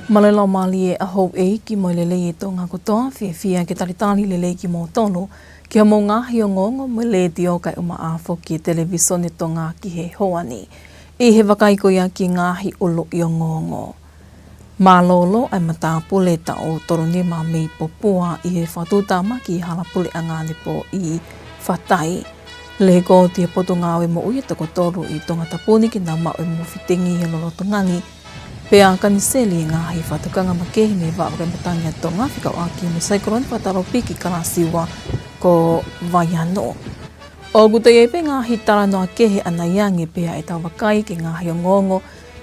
Malelo mali e aho e ki mo lele e tonga kotoa fia ke taritani lele ki mo tono ki mo ngahi o ngongo mo le dio kai uma afo ki televisione tonga ki he hoani i he wakaiko ia ki ngahi olo i o ngongo. Malolo ai matapule ta o toronima mei popua i he whatutama ki halapule angane po i whatai. Le ko te potongawe mo ui e tako toru i Tongatapu ki na mau e mo fitengi he lolotongani Pea kaniseli ngā hi whatukanga makehi me wāwaka matanga tonga whika waki me cyclone whataropi ki karasiwa ko Vaiano. O guta e pe ngā hi tara noa kehe ana iangi pea e tau wakai ki ngā hi o ngongo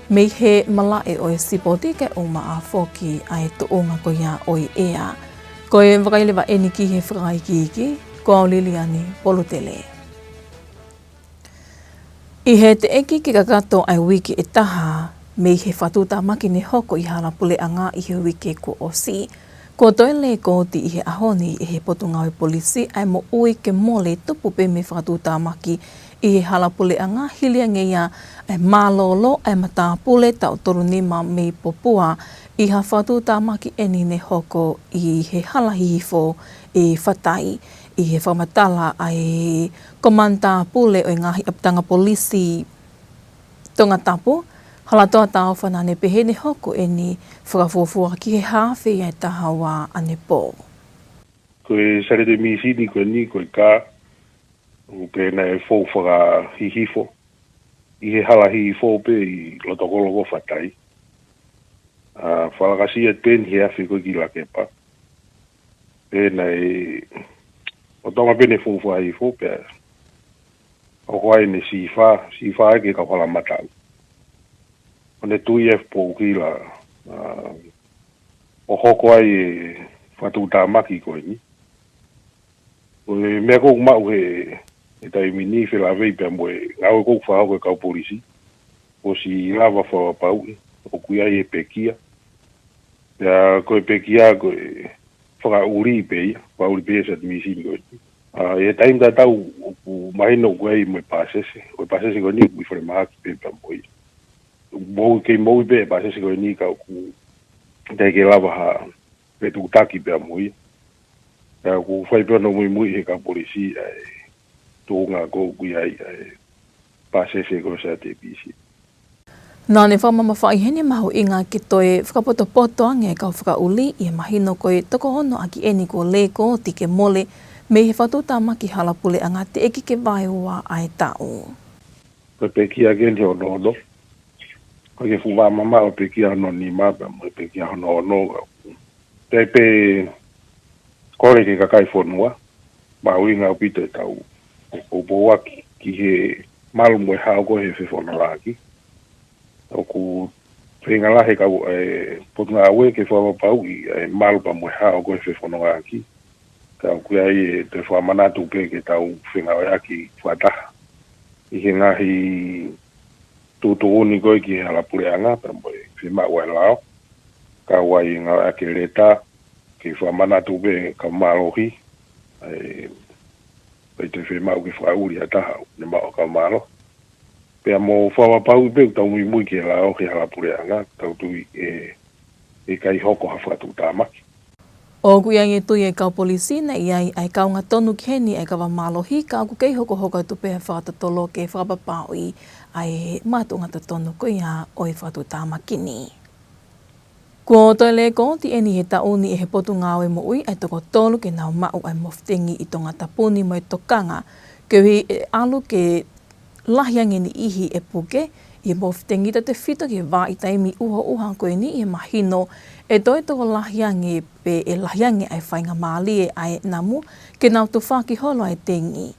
me he malae o e sipoti ke uma a whoki a e tuonga ko ia o i ea. Ko e wakailewa eni ki he whakai ki iki, ko au liliani polutele. I he te eki ki kakato ai wiki e taha, me he whatuta maki ne hoko i halapule a ngā i he wike ko o si. Ko toi le kōti i he ahoni i he potungawe polisi ai mo ui ke mole tupu pe me whatuta maki i he halapule a ngā hilia ngeia ai malolo ai matapule tau torunima me popua i ha whatuta maki eni ne hoko i he halahifo i whatai i he whamatala ai komanta pule o ngāhi aptanga polisi Tongatapu. Halatoa tau whanane pehe ne hoko e ni whakafuafua ki he hawhi e taha wā ane pō. Koe sare de misini koe ni koe kā, pēna e fōu whaka hihifo. I he hala hihifo pe i lotokoloko whatai. Whalakasi e pen he awhi koe ki la kepa. Pēna e... O tonga pene fōu whaka hihifo pe. O koe ne siwha e ke ka whala matau. Ne tui e po ki la o hoko ai e whatuta maki koe ni. O mea kou mau he tai mini whila vei pia moe ngau e kou whahau koe kau polisi. O si lava whawa pau o kui ai e pekia. Pea koe pekia koe whaka uri pe ia, wha uri pe sa misini koe ni. E taim ta tau o mahino koe ai moe pasese. Koe pasese koe ni kui whare mahaki pe pia moe. Mou kei mou be ba se ko ni ka ku te ke lava ha pe tu taki pe moi ka ku fai pe no moi e ka polisi to nga go ku ai pa se ko sa te bisi Nā ne whamama whai hene mahu inga ki toi whakapoto poto ange ka whakauli i mahino koe toko hono aki eni ko le ko tike mole me he whatuta maki halapule anga te eki ke vai ua ai tau. Ko pe ki agen ho no Ko ke fuwa mama o pe kia no ni mapa mo pe kia no te pe kore ke kakai fonua ba winga o pite tau o boa ki he malu mo ha ko he fe fona laki o ku finga la he ka potna we ke fo pa u malu pa mo ha ko he fona laki ka ku ai te fo manatu pe ke tau finga ya ki fata i he ngahi tu uni koe ki hala pureanga, pero moi whima ua lao, ka wai ngā ake leta, ki whamana tupe ka mālohi, pei te whima u ki whauri ataha, ne mao ka mālo. Pea mo whawapau pe, tau mui ki lao ki hala pureanga, tau tui e kai hoko hawhatu tāmaki. O kuiangi tui e kau polisi na iai ai kau ngā tonu keni ai kawa mālohi ka aku kei hoko hoko tu pēha whātatolo ke whapapau i ai mātu ngata tonu ko ia o i whatu tāmakini. Ko toi le ko ti eni he tauni e he potu ngāwe mo ui ai toko tolu ke nau mau ai moftengi i Tongatapu ni mo e tokanga ke hui e alu ke lahiangi ni ihi e puke i moftengi ta te whito ke wā i taimi uha koe ni i mahino e toi toko lahiangi pe e lahiangi ai whainga māli e ai namu ke nau tu whaki holo ai tengi.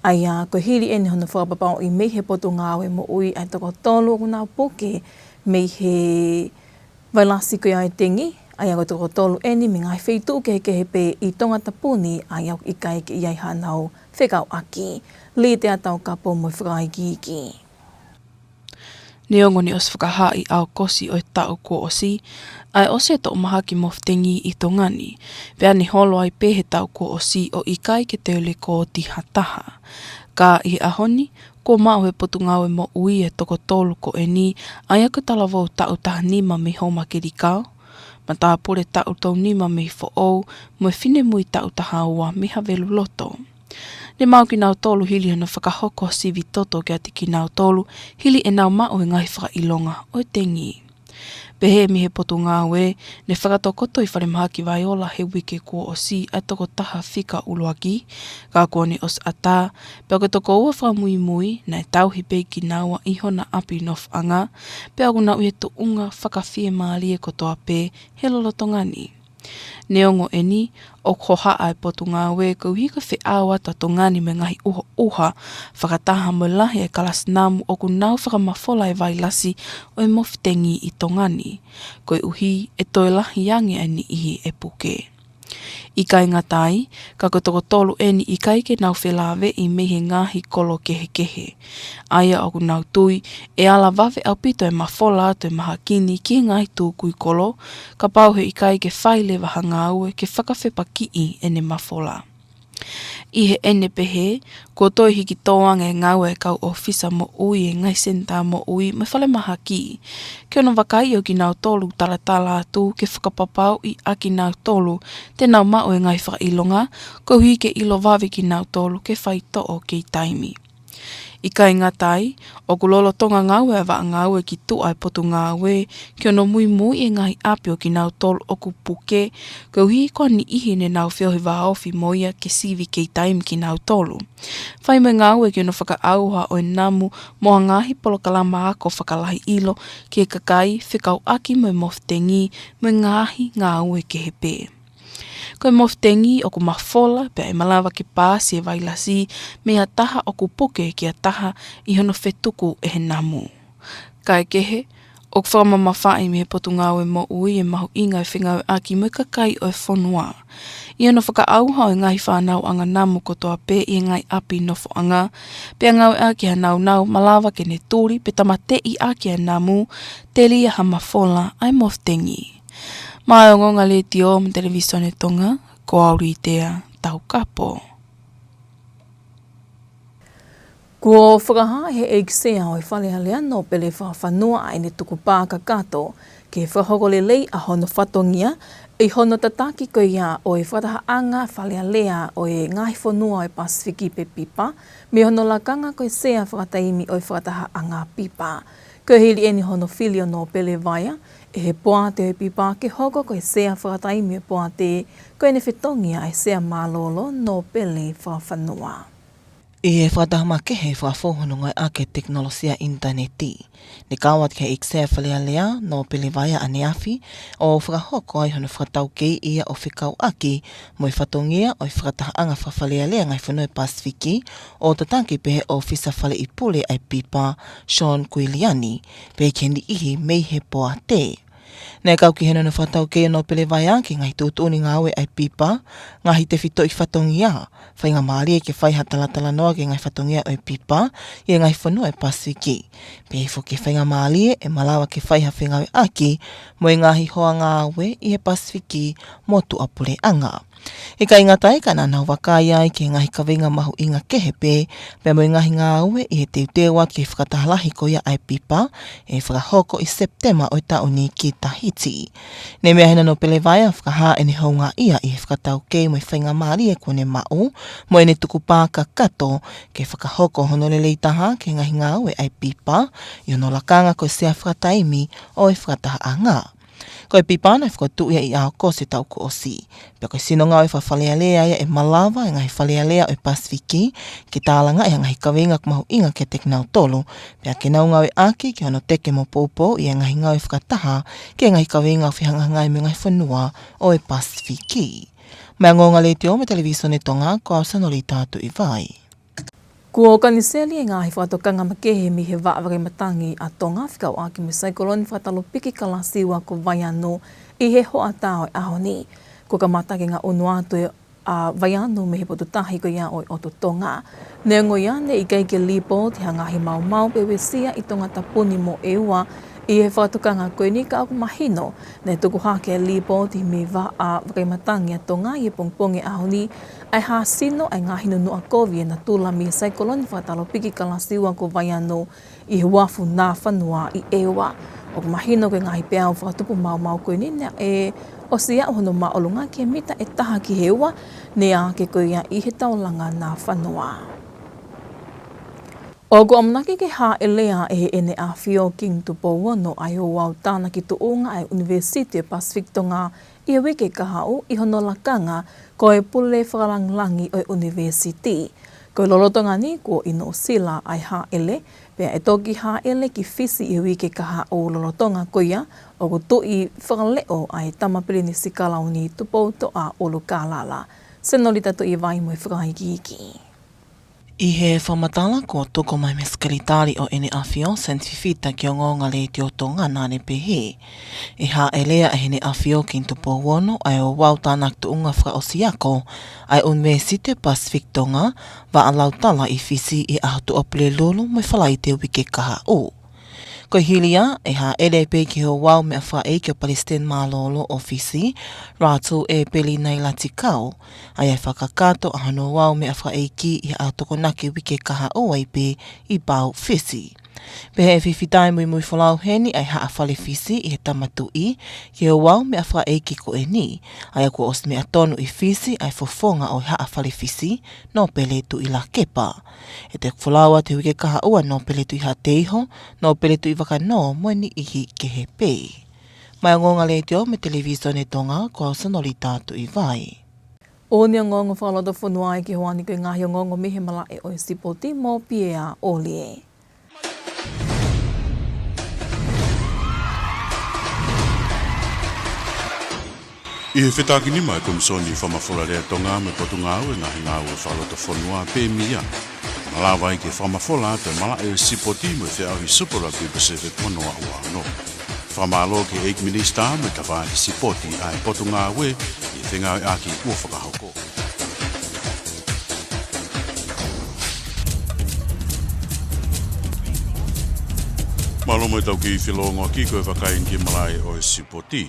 Ai ko hiri eni hono whakapapau i mei he potu ngāwe mo ui ai toko tolu o nau poke mei he wailasi koe ai tengi. Ai ko toko tolu eni mi ngai wheitu ke he pe i Tongatapu ni ai au i kai ke iai hanau whekau aki. Li te atau kapo mo whakai ki. Neongo ni os whakahai au kosi o tau ko osi, ai ose to maha ki moftengi i tongani, vea ni holo ai pe he tau ko osi o i kai ke te ole ko ti hataha. Ka i ahoni, ko mau he potungawe mo ui e toko tolu ko e ni, ai aku talavou tau taha nima me homa ki rikau, ma tā pore tau tau nima me fo au, mo e whine mui tau tahaua me havelu loto. Ne mau ki nau tolu hili hana whakahoko sivi toto kia tiki nau tolu, hili e nau mao e ngai whakailonga o Dengue. Pehe mi he poto ngāwe, ne whakatokoto I whare maha ki Vaiola he wike kua o si a toko taha whika uloaki, ka kua ne os ata, pea ko toko ua Moimoi, na e tauhi pe ki naua iho na api nof anga, pea ko na ue to unga whakawhie maali e kotoa pe, he lolotongani. Neongo eni, o koha ai poto ngāwe, ko hika whi awa ta tongani me ngahi uha, whakataha mo lahi e kalasinamu o ku nau whakamafola e vailasi o e mofitengi I tongani, ko uhi e toi lahi yangi eni ihi e puke. I kai ngatai, ka kotoko tolu eni I kai ke nau whelawe I mehe ngahi kolo kehe kehe. Aia o ku nau tui, e ala wawe au pito e mafola atu e maha kini ki ngai tū kui kolo, ka pauhe I kai ke whaile waha ngāue ke whakawhepa ki ene mafola. I he ene pehe, ko toi hiki tōanga e ngaue e kau ofisa mo ui e ngai senta mo ui me whale maha ki. Ke ono wakai o ki nau tolu talatala atu ke whakapapau I aki nau tolu te nau mao e ngai whakailonga, ko hui ke ilo wawe ki nau tolu ke whai to'o ki taimi. I kai ngatai, o kulolo tonga ngāwe a waa ngāwe ki tu ai potu ngāwe, ki ono Moimoi e ngahi apio ki nau tolu o ku puke, ko hui koa ni ihi ne nau whiohi waofi moia ke sivi ki taimi ki nau tolu. Whai me ngāwe ki ono whakaauha o e namu moa ngahi polokalama ako whakalahi ilo ki e kakai whikau aki mo e mofitengi me ngahi ngāwe ke he pē. Ko e mofitengi o ku mafola pea e malawa ke pāsi e vailasi mea taha o ku puke ki a taha I hono whetuku e he namu. Kai kehe, o ku whamamawhai me he potu ngāwe mo ui e mahu inga e whingawe aki mo kakai o e whonua. I hono whakaauha o e ngai whanau anga namu kotoa pe I ngai api nofo anga, pea ngawe aki ha nau malawa ke ne tūri pe tamate I aki a namu, te lia ha mafola ai mofitengi. Mai o ngonga le tio mo televisione Tonga, ko auri tea tau kapo. Ko whakaha he eiksea o I whalehalea no pele whawhanua ai ne tuku pāka kato, ke whahogole lei a hono whatongia, I hono tataki ko ia o e whataha anga whalehalea o e ngahi whanua o e Pasifiki pe pipa, me hono lakanga ko e sea whakataimi o e whataha anga pipa. Ko hili eni hono filio no pele vaya, e he poate o pipa ke hoko ko e sea whakataimi o poate, ko e ne whetongia e sea malolo no pele whawhanua. I e whatahama ke he whafohono ngai ake teknolosia interneti. Ne kawat ke iksea whalealea no pele vaya ane afi, o whakahoko ai hono whakatau kei ia o whikau aki, mo I whatongia o I whakataha anga whawhalealea ngai whanui Pasifiki, o tatanki pehe o fisa whale I pule ai pipa, Sean Kuiliani, pehe kendi ihi mei he poa te. Nei kau ki hena no whatau kei no pele vaya ki ngai tūtuni ngāwe ai pipa, ngahi te whito I whatongia, whainga maari e ke whai hatalatala noa ki ngai whatongia ai pipa, I ngai whanua e Pasifiki. Pei fo ke whainga maari e malawa ke whai hawhingawe aki, mo I ngahi hoa ngāwe I he Pasifiki mo tu apure anga. E kai ngatai ka nana wakai ai ki ngahi kawinga mahu inga kehepe, pia mo I ngahi ngāwe I he teutewa ki whakatahalahi ko ia ai pipa, e whakahoko I Septema o ta uni ki Tahiti. Ne mea hena no pele vaya whakaha e ne haunga ia I he whakatau kei mo I whainga maari e kone mau, mo e ne tuku pāka kato, ke whakahoko honolelei taha ki ngahi ngāwe ai pipa, I ono lakanga ko sea whakataimi o e whakataha anga. Ko e pipana e whakatuia I aoko se tau ko osi. Pea ko sinonga o e whawhalealea ia e malawa e ngahi whalealea o e Pasifiki, ki tālanga e ngahi kawinga kumahu inga ke tek nau tolu, pea ke nau ngau e aki ki hono teke mo popo I e ngahi ngau e whakataha, ki e ngahi kawinga o whihangangai me ngahi whanua o e Pasifiki. Mea ngonga le te o me televisione Tonga, ko au sanori tātu I vai. Kua kaniseli e ngahi whaatokanga makehe mi he waaware matangi a Tonga whikau aki me cyclone whaatalo piki kalasiwa ko vaiano I he hoa tau e ahoni. Kua ka matake ngā unu atu e a vaiano me he potutahi ko ia o Oto Tonga. Ne ngo ia ne I keike lipo te hangahi mau pe wesia I Tongatapuni mo eua I he whatukanga koe ni ka aku mahino, nei tuku hake lipo ti me wa a wakaimatangi a Tonga i pongponge ahoni, ai ha sino ai ngahino no a kovie na tūlami cyclone whatalo piki kalasiwa ko vaiano i he wafu nā whanua i ewa. O mahino koe ngahi pēa o whakatupu mau koe ni nea e o siya o hono maolunga ke mita e taha ki hewa, nea ke koe ia i he taulanga nā whanua. O go amnaki ke ha elea e ene a whio king tupo wano ai o wau tāna ki tuunga ai University of Pacific Tonga i a wike kahau i hono lakanga ko e pule whakaranglangi o University. Ko lolotonga ni ko ino sila ai ha ele, pia e toki ha ele ki Fiji i a wike kahau lolotonga koia o go tui whakaleo ai tamapiri ni sikalauni tupo to a olu kālala. Senolita to i vai mo i whakahiki. I he whamatala ko toko mai meskaritari o ene awhio sentifita ki o ngonga le te o Tonga nane pehe. E ha elea e hene awhio ki tupo wono ai o wau tānak tuunga whaka o siako ai University Pacific Tonga wa a lautala i Fiji i ahatu opule lulu mai whalai te wike kaha o. Ko hilia e ha LP ki ho wau me awha e ki o Palestine malolo o Fiji, rātou e peli nei latikau, ai e whakakato a hano wau me awha e ki i a tokonaki wike kaha o ai pe i bau Fiji. Pehe e whiwhitai mui whalau heni ai haa whale Fiji i he tamatu i, ki ho wau me awha e ki ko e ni, ai ako os me atonu i Fiji ai fofonga o haa whale Fiji, no pele tu i la kepa. E te whalaua te wike kaha ua no pele tu i ha teiho, no pele tu i waka no moeni ihi ke he pei. Mai ngonga le te o me television e Tonga ko au sanoli tātu i vai. O ni ngongo whalata whanua ai ki hoani koe ngahi o ngongo mihe mala e o sipoti mō piea o lie. I he whetaki ni mai komisoni whamawhora rea Tonga me potunga au e ngahi ngā ua whalata whanua pē mia. Malawa i ke whamawhora te mala e sipoti me whea ahi Super Rugby Pacific wanoa ua no. Whamalo ke 8 Minister me tawha i sipoti ai potunga au e i whenga e aki ua whakahoko. Malomo e tau ki whilongo ki koe whakain ki malai o e sipoti.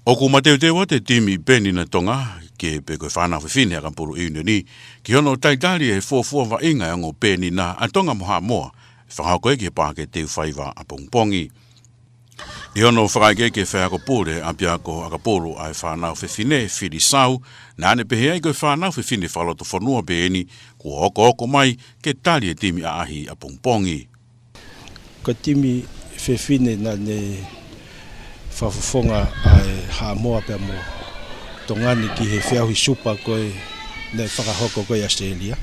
O ku mateu te wa te timi peni na Tonga, ke pe koe whanau whiwhine a kampuru iune ni, ki hono taitari e fuafua wa inga ango peni na a Tonga moha moa, whakau koe ke pāke te whaiva a pongpongi. I hono whakaike ke whako pōre a pia ko a kaporo ai whanau whiwhine whiri sau, na ane pehe ai koe whanau whiwhine whaloto whanua peni, kua oko mai ke tali e timi a ahi a pongpongi. Ko timi whiwhine na ne whawhawhonga ai haa moa pia mo tongani ki he whiahui supa koe ne whakahoko koe Australia.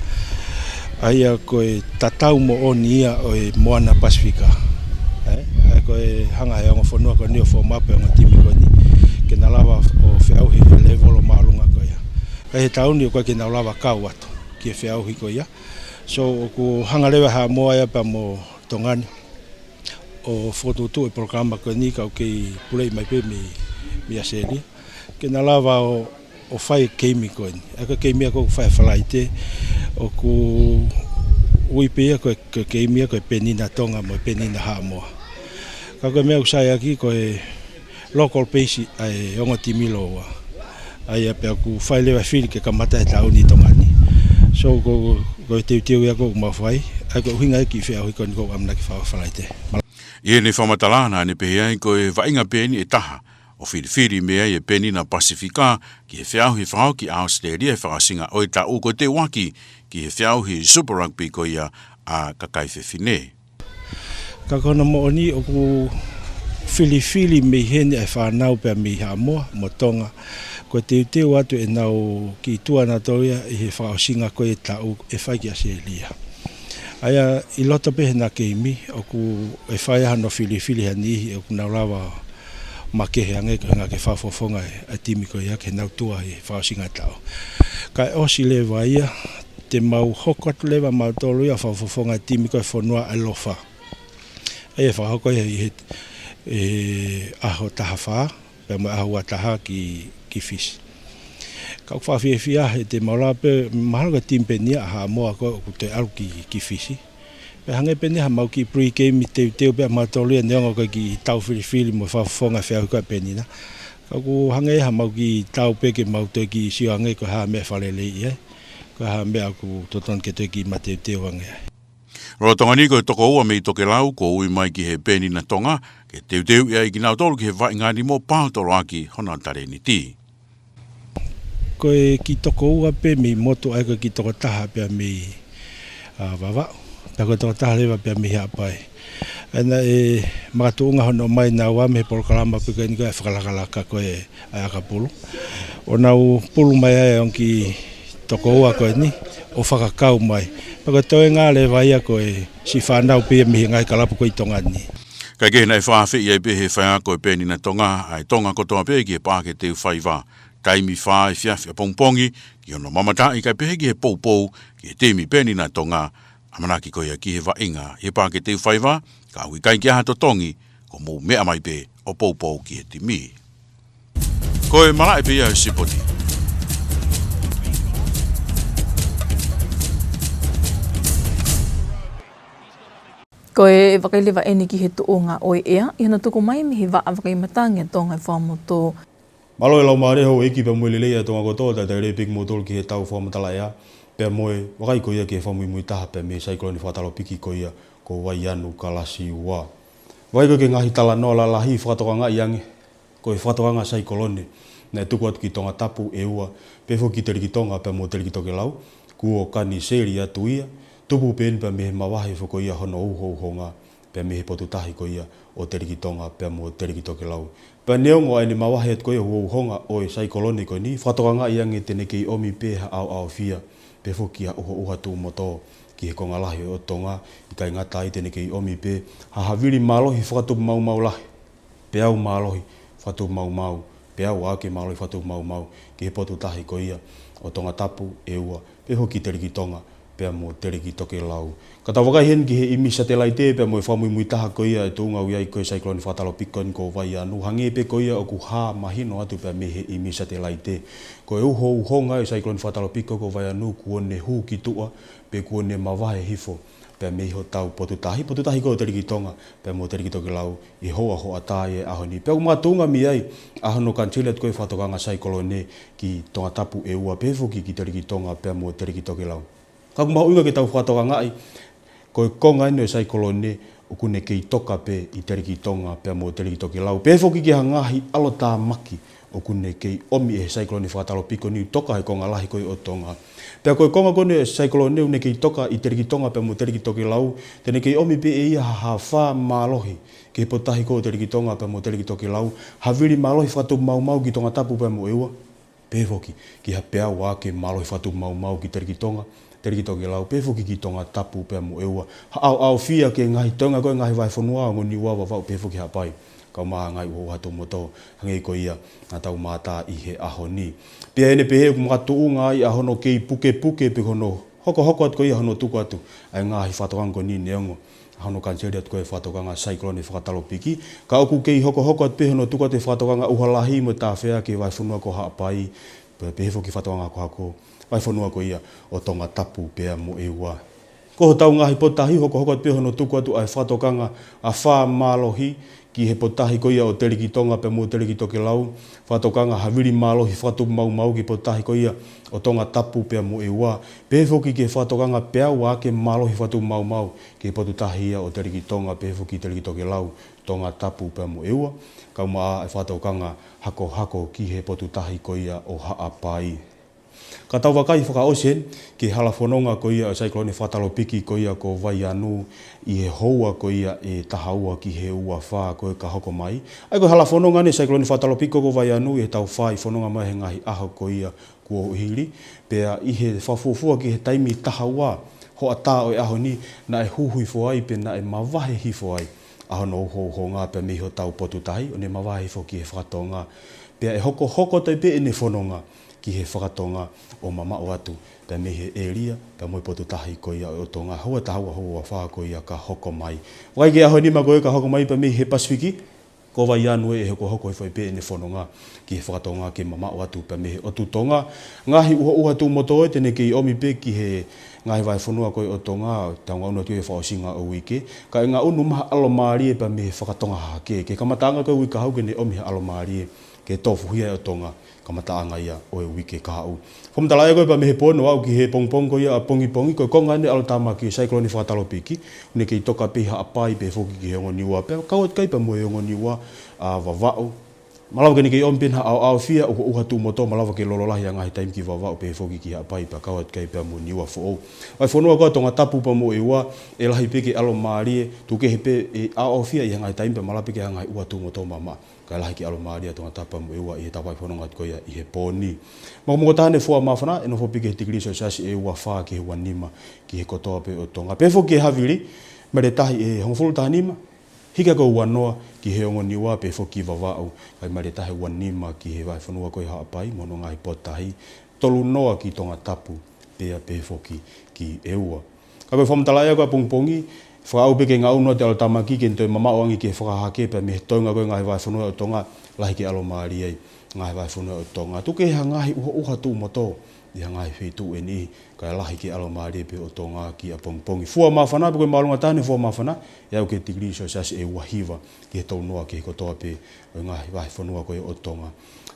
Aia koe tatau mo o nia o e Moana Pasifika. Ai koe hanga he ongo whanua koe nio whaumape onga timi koe ni. Ke na lawa o whiauhi e level o maalunga koe ia. Kai he tauni o koe ke na lawa kau atu ki he whiauhi koe ia. So o ku hanga lewa haa moa ia pia mo tongani. O whototu e programa koe ni kau kei pulei mai pe mi aseri. Ke na lawa o whai keimi koe ni. Aka keimi ako whai whalaite o ku uipea koe keimi koe penina Tonga mo penina Hamoa. Ka koe mea usai aki koe local peisi ai onga timiloa. Ai apea ku whai lewa whiri ke kamata e tauni Tongani. So koe teu ia koe mawhai. Ai koe uhinga eki whia hui koe ni koe amna ki whalaite. Ie ne whamatalana ne pehe ai koe wainga peni e taha o whiriwhiri mea e peni na Pasifika ki he whiauhi whao ki Australia e whakasinga o e ta uko te waki ki he whiauhi Super Rugby ko ia a kakai whiwhine. Ka kona mo oni o ku whiriwhiri me hene e whanau pia me Hamoa mo Tonga. Ko te uteo atu e nau ki tuana toia i he whakasinga ko e ta uko e whai ki Australia. Aia i loto pehe na keimi o ku e whai hano whiriwhiri hanihi o ku nau lawa makehe ange nga ke whawhawhonga a timi ko ia ke nau tua i whaasinga tau. Kai osi lewa ia te mau hoko atu lewa mau tolu ia whawhawhonga timi ko e whanua alofa. Aia whahoko ia i he aho taha whaa, pia mo aho ataha ki Fiji. Kau whawhiawhia he te maulape maharuga timpenia a Hamoa ko o te aru ki Fiji. Pe hange pene ha mau ki pre-game teu pe matoli neongo ko ki tau fili mo fa fonga fea ko peni na. Ko hange ha mau ki tau pe ke mau to ki si hange ko ha me falele ye. Ko ha me aku toton ke to ki teu hange. Ro tongani ko toko ua me toke lau ko ui mai ki he peni na Tonga ke teu ia i ki nau tolu ki he vai ngani mo pātoro aki hona tare ni ti. Ko ki toko ua pe mi moto ai ko ki toko taha pe mi wawa. Pe ko toko taha lewa pe mi hapai. Ana makatunga hono mai na wa me polkalama pe ko ni ko whakalakalaka ko aka pulu. O nau pulu mai ai onki toko ua ko ni o whakakau mai. Pako toi ngā le vai ko si whanau pia mihi ngai kalapu ko i Tonga ni. Kai ke nei whawhi i pe he whai ako e pēni na Tonga, ai Tonga kotoa pe ki e pāke teu whaiwa. Taimi whai whiawhi a pongpongi, ki ono mamata i kai pe ki he poupou, ki e temi pēni na Tonga, amanaki ko ia ki he wainga, i e pāke teu whaiwa, ka hui kai ki aha to tongi, ko mou mea mai pe o poupou ki he timi. Ko e mara e pe ia sipoti. Ko e wakailewa eni ki he tuonga oi ea, i hana tuku mai mihi wa awakai matangi a tonga i whamoto. Malo e lau maare hou eki pe moe lelei a tonga kotoa, tai re piki motol ki he tau whamatala ea, pe moe wakai ko ia ki he whamui mui taha pe me cyclone whatalo piki ko ia, ko wai anu ka lasi ua. Wai ko ke ngahi tala noa la lahi whakatokanga i ange, ko e whakatokanga cyclone, na e tuku atu ki Tongatapu e ua, pe fo ki teriki tonga pe mo teriki toke lau, kuo kani seri atu ia, tupu pen pe me mawahi fo ia hono uho honga pe me potu tahi ko ia o teriki tonga pe mo teriki toke lau. Pe neongo ai ni mawahi at ko ia uho honga o e cyclone ko ni whatokanga i ange tene ki omi pe ha au fia pe fo ki uho uha tu moto ki he konga lahi o Tonga i kai ngata i tene ki omi pe ha haviri malohi whakatupu mau mau lahi pe au malohi whakatupu mau mau pe au ake malohi whakatupu mau mau ki he potu tahi ko ia o Tongatapu e ua pe fo ki teriki tonga pe mo teriki toke lau. Kata wakai hen ki he imi satellite pe mo whamui mui taha ko ia e tūnga ui ai ko e cyclone whatalo pikon ko vai anu hange pe ko ia o ku ha mahino atu pe me he imi satellite. Ko e uho uhonga e cyclone whatalo piko ko vai anu kuone hu ki tua pe kuone mawahe hifo pe me ho tau potu tahi ko teriki tonga pe mo teriki toke lau i hoa tae e ahoni. Pe o tunga mi ai ahono kanchilet ko e whatokanga cyclone ki Tongatapu e ua pe fuki ki teriki tonga pe mo teriki toke lau. Ka kuma uinga ki tau whatoka ngai, ko e konga ino e cyclone o kune kei toka pe i teriki tonga pe mo teriki toki lau. Pe foki ki hangahi alo tā maki o kune kei omi e cyclone whakatalo piko ni toka he konga lahi koi o Tonga. Pe ko e konga kone e cyclone une kei toka i teriki tonga pe mo teriki toki lau, tene kei omi pe e ia ha wha malohi ke potahi ko teriki tonga pe mo teriki toki lau, haviri malohi whatu mau mau ki Tongatapu pe mo eua. Pe foki ki ha pea wake malohi whatu mau mau ki teriki tonga, teriki toki lau, pe fuki ki Tongatapu pe mo eua. Au fia ke ngahi tonga koe ngahi vai whanua ngoni wawa wau pe fuki hapai. Kau maha ngai uho hatu moto, hangei ko ia nga tau mata i he aho ni. Pia ene pe he kumatu unga i ahono kei puke pe hono hoko atu ko ia hono tuku atu. Ai ngahi whatokanga ni neongo. Ahono kanseri atu ko e whatokanga cyclone whakatalo piki. Ka oku kei hoko atu pe hono tuku atu e whatokanga uhalahi mo tā whea ke vai whanua ko hapai. Pe he fuki whatokanga ko hako. Vai whanua ko ia o Tongatapu pea mo e ua. Ko tau ngahi potahi hoko pe hono tuku atu ai whatokanga a wha malohi ki he potahi ko ia o teriki tonga pe mo teriki toke lau. Whatokanga haviri malohi whatu mau ki potahi ko ia o Tongatapu pea mo e ua. Pe foki ke whatokanga pea wake malohi whatu mau ki potu tahi ia o teriki tonga pe foki teriki toke lau Tongatapu pea mo e ua. Kau maa e whatokanga hako ki he potu tahi ko ia o haapai. Ka tau wakai whakaosien ki hala whanonga ko ia o cyclone whatalo piki ko ia ko vai anu i he houa ko ia e tahaua ki he ua wha ko e ka hoko mai. Ai ko hala whanonga ne cyclone whatalo piko ko vai anu i he tau whai whanonga mai he ngahi aho ko ia kua hiri. Pea i he whafufua ki he taimi tahaua ho a tā o e aho ni na e huhui foai pe na e mawahe hi foai. Aho no ho ngā pe miho tau potu tahi o ne mawahe fo ki he whakatonga. Pea e hoko tai pe e ne whanonga ki he whakatonga o mama o atu. Pea me he eria, pea moi potu tahi ko ia o tonga. Hoa wha ko ia ka hoko mai. Wai ke aho ni ma koe ka hoko mai pea me he Pasifiki. ko vai anu e hoko hoko e whai pe ne whanonga ki he whakatonga ke mama o atu pe mehe o tu Tonga. Ngahi uha tu moto e tene ki omi pe ki he ngahi vai whanua koe o Tonga, taunga unu atu e whaosinga o wike. Ka ngā unu maha alomari e pe mehe whakatonga hake. Ke kamatanga koe wika hau ke ne omi ha alomari e ke tofu hia o Tonga. Kamatanga ia o e wike ka hau. Whamtalaya koe pa mehe pono au ki he pongpong koe a pongi koe konga ne alotama ki cyclone whakatalo piki. Ne ke i toka piha apai pe whoki ki he ongo niwa. Pe kawat kai pa mo e ongo niwa a wawao. Malawa ke ni ke i ompin ha au fia uha tu moto malawa ke lololahi a ngahi taim ki wawao pe whoki ki ha apai pa kawat kai pa mo niwa fo. Ai whanua koe Tongatapu pa mo e ua e lahi peke alo maarie tu ke he pe e au fia i ha ngahi taim pa malawa peke ha ngahi uha tu moto mama. Kai lahi ki alo maaria Tongatapu mo e ua i he tapai whanonga koe i he poni. Mako tahane fua mawhana e no fo pike he tikriso sasi e ua whaa ki he wanima ki he kotoa pe o Tonga. Pe whoki he haviri mere tahi e hongfulu tahanima. Hika ko wanoa ki he ongo niwa pe whoki wawao kai mare tahe wanima ki he vai whanua koe haapai mono ngai potahi tolu noa ki Tongatapu pe whoki ki eua. Ka koe whamtalaya koe pongpongi whakau peke ngā unua te alotamaki ke ntoi mama oangi ke whakahake pe me toinga koe ngai vai whanua o Tonga lahi ke alomari ai ngai vai whanua o Tonga. Tuke ha ngahi uha tu moto i ha ngai whitu e ni kai lahi ke alomari pe o Tonga ki a pongpongi. Fua mawhana pe koe maalunga tahane fua mawhana iau ke tigri so sasi e wahiva ki he tau noa ki he kotoa pe o ngahi vai whanua koe o Tonga.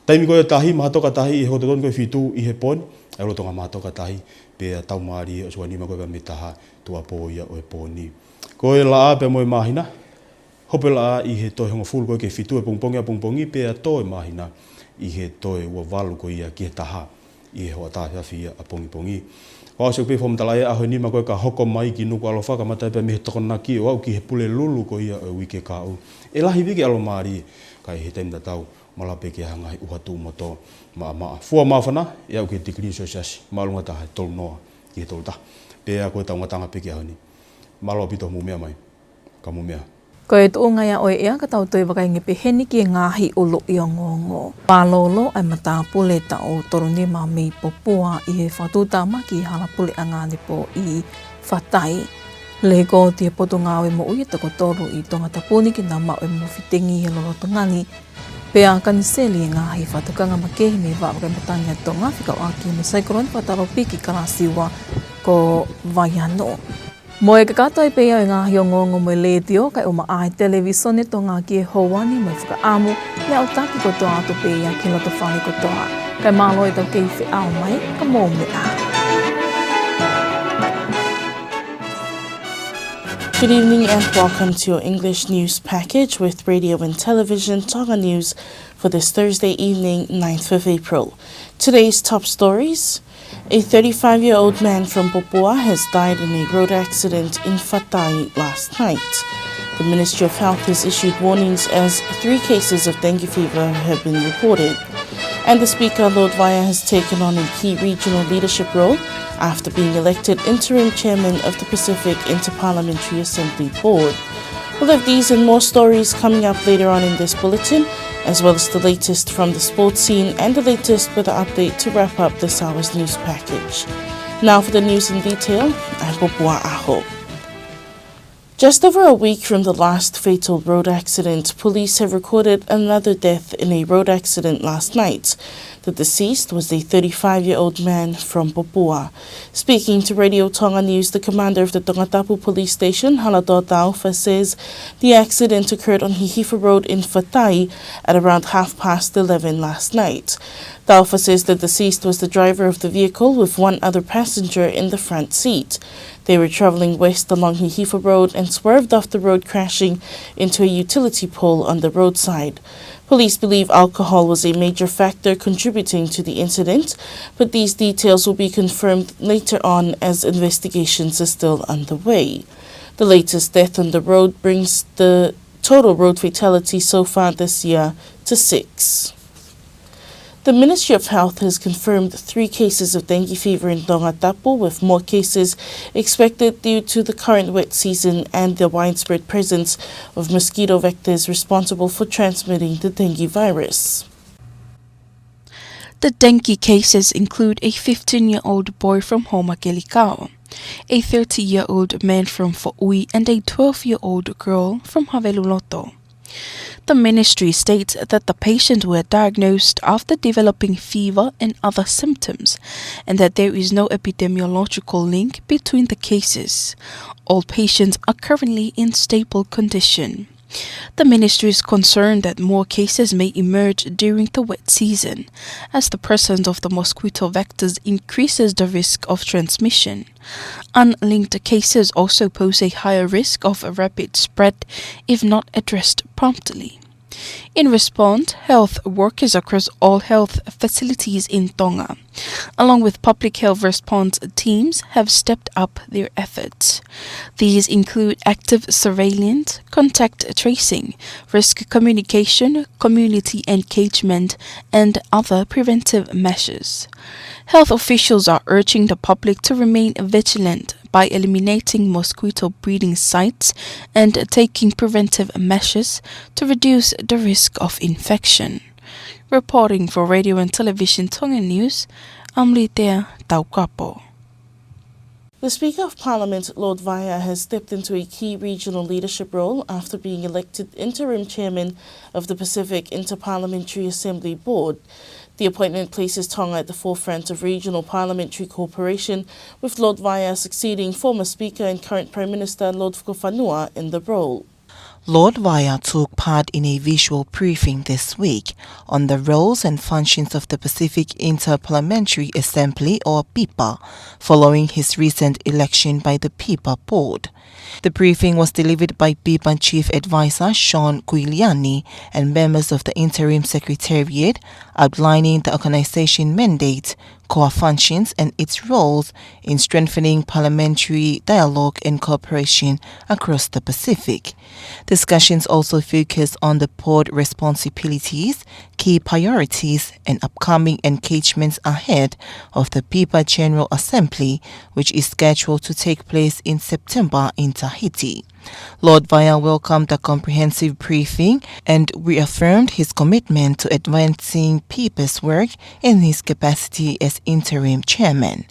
Taimi koe tahi mahatoka tahi i he kototon koe whitu i he poni e alo Tonga mahatoka tahi pe a tau maari o suanima koe pa me taha tua po ia o e poni. Koe la a pe moe mahina hope la a i he toi hongo fulu koe ke whitu e pongpongi a pongpongi pe a toi mahina i he toi ua walu koe ia ki he taha i he hoa tāwhiawhi a pongi. Wao se pe whamtalaya a hoi nima koe ka hoko mai ki Nuku'alofa ka matai pe mehe tokonaki o au ki he pule lulu ko ia o wike ka au. E lahi wike alo maari kai he taimta tau malape ke hangai uhatu moto maa. Fua mawhana e au ke tikri so sasi maalunga taha tolu noa ki he tolu taha. Pe a koe taungatanga peke honi. Malo pito mumea mai. Ka mumea. Ko e tuunga ia oe ea ka tau toi wakaingi pe heni ki e ngāhi ulu i o ngongo. Pālolo ai mata pule ta o toroni ma mei popua i he whatutama ki hala pule a ngāne po i whatai. Le ko tia poto ngāwe mo ui tako toru i Tongatapu ni ki nā mau e mo whitengi he lorotongani. Pe a kaniseli e ngāhi whatukanga makehi me wāwakai matanga Tonga whikau aki me cyclone whataro piki karasiwa ko Vaiano. Mo e kakatoi pe au ngā hiongongo mo le tio kai o maa televisione Tonga ki e houani mo e whakaamu i au taki kotoa ato pe ia ki loto whani kotoa. Kai malo e tau kei whi au mai ka mō mea. Good evening and welcome to your English news package with radio and television Tonga News for this Thursday evening, 9th of April. Today's top stories. A 35-year-old man from Papua has died in a road accident in Fatai last night. The Ministry of Health has issued warnings as 3 cases of dengue fever have been reported. And the Speaker, Lord Vaea, has taken on a key regional leadership role after being elected interim chairman of the Pacific Interparliamentary Assembly Board. We'll have these and more stories coming up later on in this bulletin, as well as the latest from the sports scene and the latest weather update to wrap up this hour's news package. Now for the news in detail, I'm Popua Aho. Just over a week from the last fatal road accident, police have recorded another death in a road accident last night. The deceased was a 35-year-old man from Papua. Speaking to Radio Tonga News, the commander of the Tongatapu police station, Nuku'alofa, says the accident occurred on Hihifa Road in Fatai at around 11:30 last night. Taufa says the deceased was the driver of the vehicle with one other passenger in the front seat. They were travelling west along Hihifa Road and swerved off the road, crashing into a utility pole on the roadside. Police believe alcohol was a major factor contributing to the incident, but these details will be confirmed later on as investigations are still underway. The latest death on the road brings the total road fatalities so far this year to 6. The Ministry of Health has confirmed 3 cases of dengue fever in Tongatapu, with more cases expected due to the current wet season and the widespread presence of mosquito vectors responsible for transmitting the dengue virus. The dengue cases include a 15-year-old boy from Homakelikao, a 30-year-old man from Fo'ui, and a 12-year-old girl from Haveluloto. The ministry states that the patients were diagnosed after developing fever and other symptoms, and that there is no epidemiological link between the cases. All patients are currently in stable condition. The ministry is concerned that more cases may emerge during the wet season, as the presence of the mosquito vectors increases the risk of transmission. Unlinked cases also pose a higher risk of a rapid spread if not addressed promptly. In response, health workers across all health facilities in Tonga, along with public health response teams, have stepped up their efforts. These include active surveillance, contact tracing, risk communication, community engagement, and other preventive measures. Health officials are urging the public to remain vigilant by eliminating mosquito breeding sites and taking preventive measures to reduce the risk of infection. Reporting for Radio and Television Tonga News, I'm Litea Taukapo. The Speaker of Parliament, Lord Vaya, has stepped into a key regional leadership role after being elected interim chairman of the Pacific Interparliamentary Assembly Board. The appointment places Tonga at the forefront of regional parliamentary cooperation, with Lord Vaya succeeding former Speaker and current Prime Minister Lord Fukufanua in the role. Lord Vaya took part in a visual briefing this week on the roles and functions of the Pacific Interparliamentary Assembly, or PIPA, following his recent election by the PIPA board. The briefing was delivered by PIPA Chief Advisor Sean Guiliani and members of the Interim Secretariat, outlining the organization mandate, core functions and its roles in strengthening parliamentary dialogue and cooperation across the Pacific. Discussions also focus on the board responsibilities, key priorities and upcoming engagements ahead of the PIPA General Assembly, which is scheduled to take place in September in Tahiti. Lord Vaya welcomed the comprehensive briefing and reaffirmed his commitment to advancing PIPA's work in his capacity as interim chairman.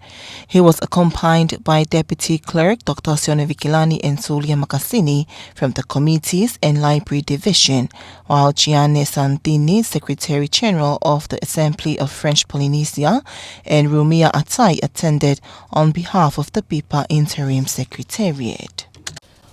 He was accompanied by Deputy Clerk Dr. Sione Vikilani and Sulia Makasini from the Committees and Library Division, while Gianni Santini, Secretary General of the Assembly of French Polynesia, and Rumia Atai attended on behalf of the PIPA Interim Secretariat.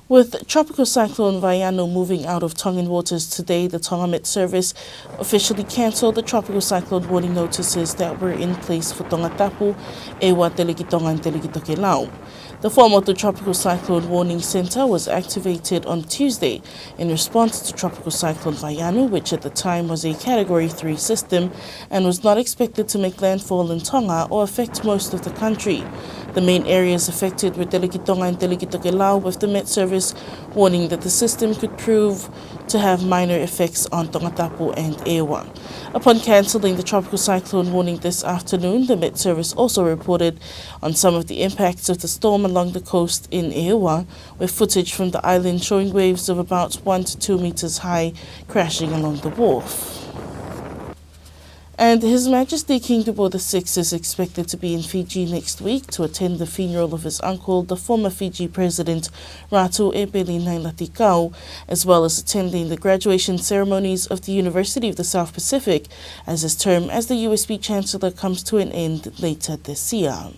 With Tropical Cyclone Vaiano moving out of Tongan waters today, the Tonga Met Service officially cancelled the tropical cyclone warning notices that were in place for Tongatapu, Ewa, Telekitonga and Telekitokelau. The Fomotu Tropical Cyclone Warning Centre was activated on Tuesday in response to Tropical Cyclone Vaiano, which at the time was a Category 3 system and was not expected to make landfall in Tonga or affect most of the country. The main areas affected were Telekitonga and Telekitokelau, with the Met Service warning that the system could prove to have minor effects on Tongatapu and Ewa. Upon cancelling the tropical cyclone warning this afternoon, the Met Service also reported on some of the impacts of the storm along the coast in Ewa, with footage from the island showing waves of about 1 to 2 meters high crashing along the wharf. And His Majesty King Dubois VI is expected to be in Fiji next week to attend the funeral of his uncle, the former Fiji President Latu Nailati, as well as attending the graduation ceremonies of the University of the South Pacific, as his term as the USB Chancellor comes to an end later this year.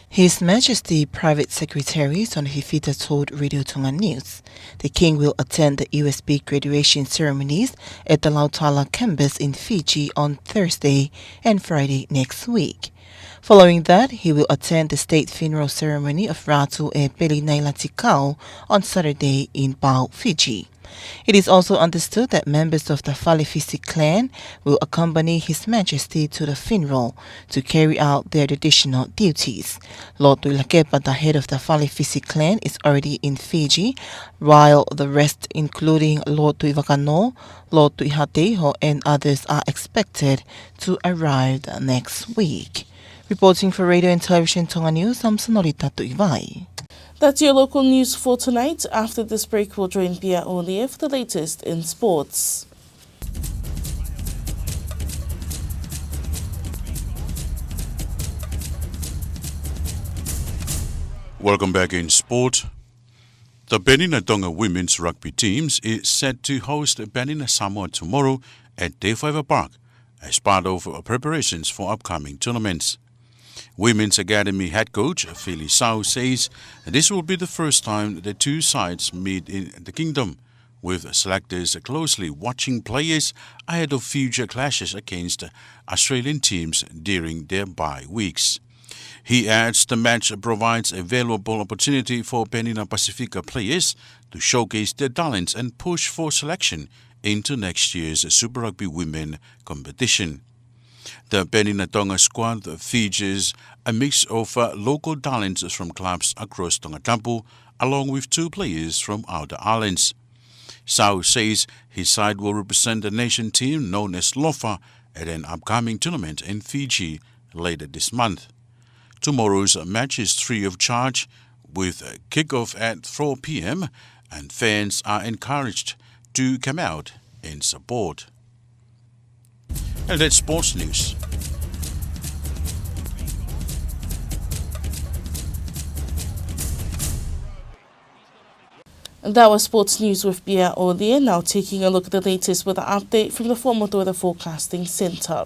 His Majesty Private Secretary Sonihifita told Radio Tonga News the King will attend the USB graduation ceremonies at the Lautala campus in Fiji on Thursday and Friday next week. Following that, he will attend the state funeral ceremony of Ratu Nailati on Saturday in Pau, Fiji. It is also understood that members of the Falifisi clan will accompany His Majesty to the funeral to carry out their traditional duties. Lord Tuilakepa, the head of the Falifisi clan, is already in Fiji, while the rest, including Lord Tuivakano, Lord Tuihateho, and others, are expected to arrive next week. Reporting for Radio and Television Tonga News, I'm Sonorita Tuivai. That's your local news for tonight. After this break, we'll join Pia Olie for the latest in sports. Welcome back in sport. The Benina Tonga women's rugby teams is set to host Benina Samoa tomorrow at Te Whaiva Park as part of preparations for upcoming tournaments. Women's Academy head coach Philly Sau says this will be the first time the two sides meet in the kingdom, with selectors closely watching players ahead of future clashes against Australian teams during their bye weeks. He adds the match provides a valuable opportunity for Benina Pacifica players to showcase their talents and push for selection into next year's Super Rugby Women competition. The Benina Tonga squad features a mix of local talents from clubs across Tongatapu, along with 2 players from outer islands. Sau says his side will represent the nation team known as Lofa at an upcoming tournament in Fiji later this month. Tomorrow's match is free of charge, with a kick-off at 4 p.m, and fans are encouraged to come out in support. And that's sports news. And that was sports news with Bia Olia. Now taking a look at the latest weather update from the Formal Weather Forecasting Centre.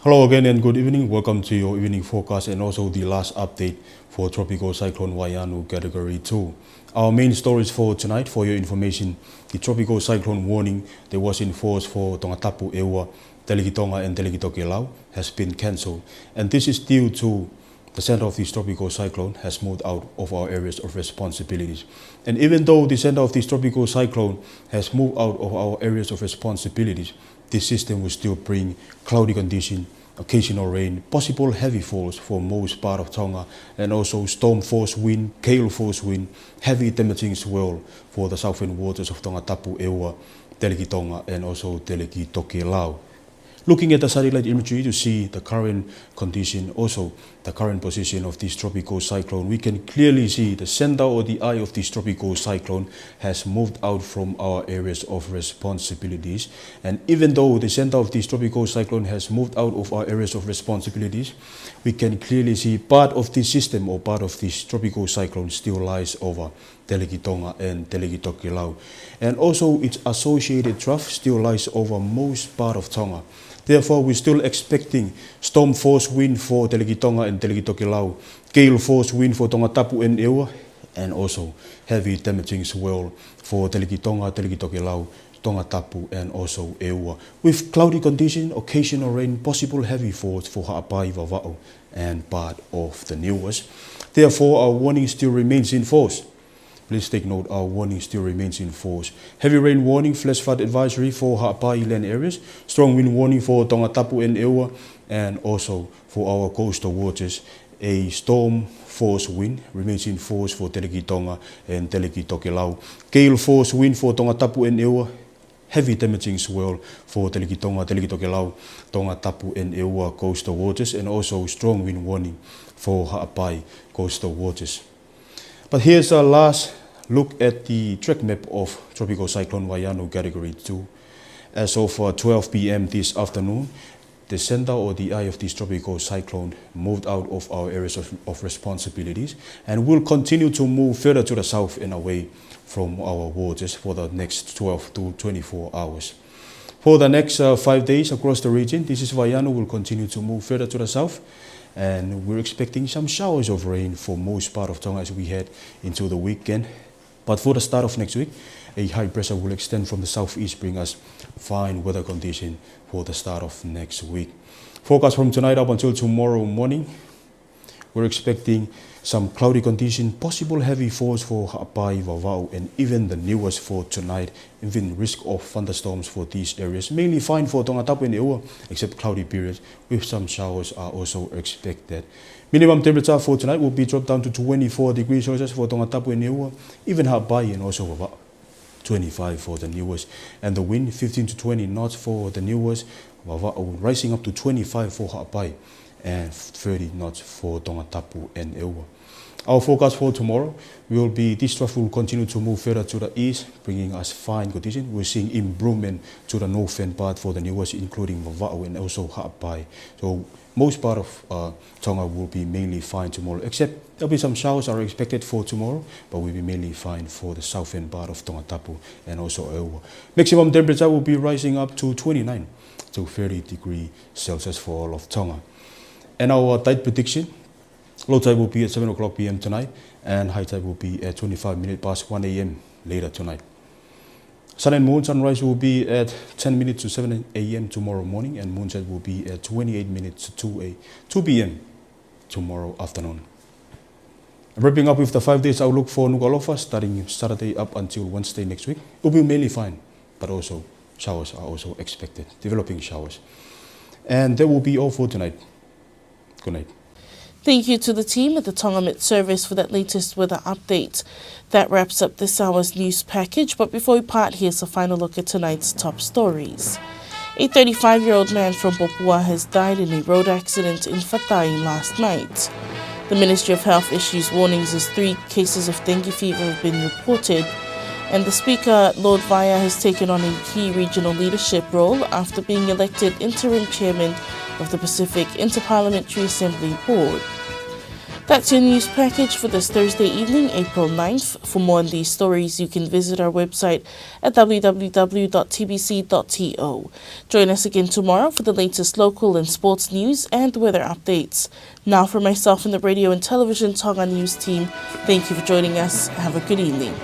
Hello again and good evening. Welcome to your evening forecast and also the last update for Tropical Cyclone Waianu Category 2. Our main stories for tonight, for your information, the Tropical Cyclone warning that was in force for Tongatapu, Ewa, Teleki Tonga and Teleki Tokelau has been cancelled, and this is due to the center of this tropical cyclone has moved out of our areas of responsibilities. And even though the center of this tropical cyclone has moved out of our areas of responsibilities, this system will still bring cloudy condition, occasional rain, possible heavy falls for most part of Tonga, and also storm force wind, gale force wind, heavy damaging swell for the southern waters of Tongatapu, Ewa, Teleki Tonga, and also Teleki Tokelau. Looking at the satellite imagery to see the current condition, also the current position of this tropical cyclone, we can clearly see the center or the eye of this tropical cyclone has moved out from our areas of responsibilities. And even though the center of this tropical cyclone has moved out of our areas of responsibilities, we can clearly see part of this system or part of this tropical cyclone still lies over Teleki Tonga and Teleki Tokelau. And also its associated trough still lies over most part of Tonga. Therefore, we're still expecting storm force wind for Teleki Tonga and Teleki Tokelau, gale force wind for Tongatapu and Ewa, and also heavy damaging swell for Teleki Tonga, Teleki Tokelau, Tongatapu and also Ewa, with cloudy condition, occasional rain, possible heavy falls for Ha'apai, Vava'o and part of the Niuas. Therefore, our warning still remains in force. Please take note, our warning still remains in force. Heavy rain warning, flash flood advisory for Ha'apai land areas, strong wind warning for Tongatapu and Ewa, and also for our coastal waters, a storm force wind remains in force for Teleki Tonga and Teleki Tokelau, gale force wind for Tongatapu and Ewa, heavy damaging swell for Teleki Tonga, Teleki Tokelau, Tongatapu and Ewa coastal waters, and also strong wind warning for Ha'apai coastal waters. But here's our last look at the track map of Tropical Cyclone Waianu Category 2. As of 12 p.m. this afternoon, the center or the eye of this tropical cyclone moved out of our areas of responsibilities and will continue to move further to the south and away from our waters for the next 12 to 24 hours. For the next 5 days across the region, this is Waianu will continue to move further to the south, and we're expecting some showers of rain for most part of Tonga as we head into the weekend. But for the start of next week, a high pressure will extend from the southeast, bring us fine weather condition for the start of next week. Forecast from tonight up until tomorrow morning, we're expecting some cloudy condition, possible heavy falls for Ha'apai, Vava'o, and even the Niuas for tonight, even risk of thunderstorms for these areas. Mainly fine for Tongatapu and Ewa, except cloudy periods, with some showers are also expected. Minimum temperature for tonight will be dropped down to 24 degrees Celsius for Tongatapu and Ewa, even Ha'apai and also Vava'o, 25 for the Niuas. And the wind, 15 to 20 knots for the Niuas, Vava'o rising up to 25 for Ha'apai, and 30 knots for Tongatapu and Ewa. Our forecast for tomorrow will be this trough will continue to move further to the east, bringing us fine condition. We're seeing improvement to the northern part for the Niuas, including Vava'o and also Ha'apai. So most part of Tonga will be mainly fine tomorrow, except There'll be some showers are expected for tomorrow, but will be mainly fine for the southern part of Tongatapu and also Ewa. Maximum temperature will be rising up to 29 to 30 degrees Celsius for all of Tonga. And our tide prediction, low tide will be at 7 o'clock p.m. tonight, and high tide will be at 25 minutes past 1 a.m. later tonight. Sun and moon sunrise will be at 10 minutes to 7 a.m. tomorrow morning, and moonset will be at 28 minutes to 2 p.m. tomorrow afternoon. Wrapping up with the 5 days outlook for Nuku'alofa, starting Saturday up until Wednesday next week. It will be mainly fine, but also showers are also expected, developing showers. And that will be all for tonight. Good night. Thank you to the team at the Tonga Met Service for that latest weather update. That wraps up this hour's news package, but before we part, here's a final look at tonight's top stories. A 35-year-old man from Papua has died in a road accident in Fatai last night. The Ministry of Health issues warnings as 3 cases of dengue fever have been reported, and the Speaker, Lord Vaya, has taken on a key regional leadership role after being elected interim chairman of the Pacific Interparliamentary Assembly Board. That's your news package for this Thursday evening, April 9th. For more on these stories, you can visit our website at www.tbc.to. Join us again tomorrow for the latest local and sports news and weather updates. Now for myself and the radio and television Tonga News team, thank you for joining us. Have a good evening.